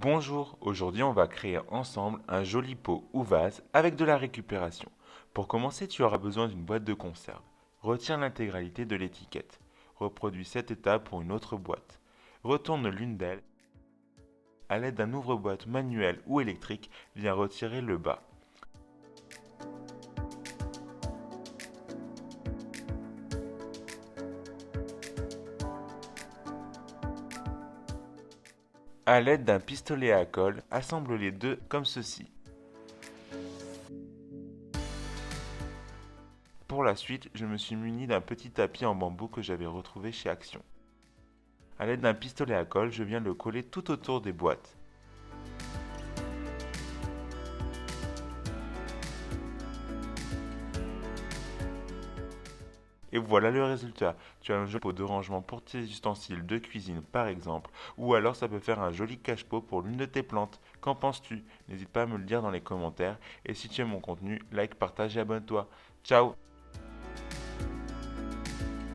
Bonjour, aujourd'hui on va créer ensemble un joli pot ou vase avec de la récupération. Pour commencer, tu auras besoin d'une boîte de conserve. Retiens l'intégralité de l'étiquette. Reproduis cette étape pour une autre boîte. Retourne l'une d'elles. À l'aide d'un ouvre-boîte manuel ou électrique, viens retirer le bas. À l'aide d'un pistolet à colle, assemble les deux comme ceci. Pour la suite, je me suis muni d'un petit tapis en bambou que j'avais retrouvé chez Action. À l'aide d'un pistolet à colle, je viens le coller tout autour des boîtes. Et voilà le résultat. Tu as un joli pot de rangement pour tes ustensiles de cuisine par exemple, ou alors ça peut faire un joli cache-pot pour l'une de tes plantes. Qu'en penses-tu? N'hésite pas à me le dire dans les commentaires, et si tu aimes mon contenu, like, partage et abonne-toi. Ciao!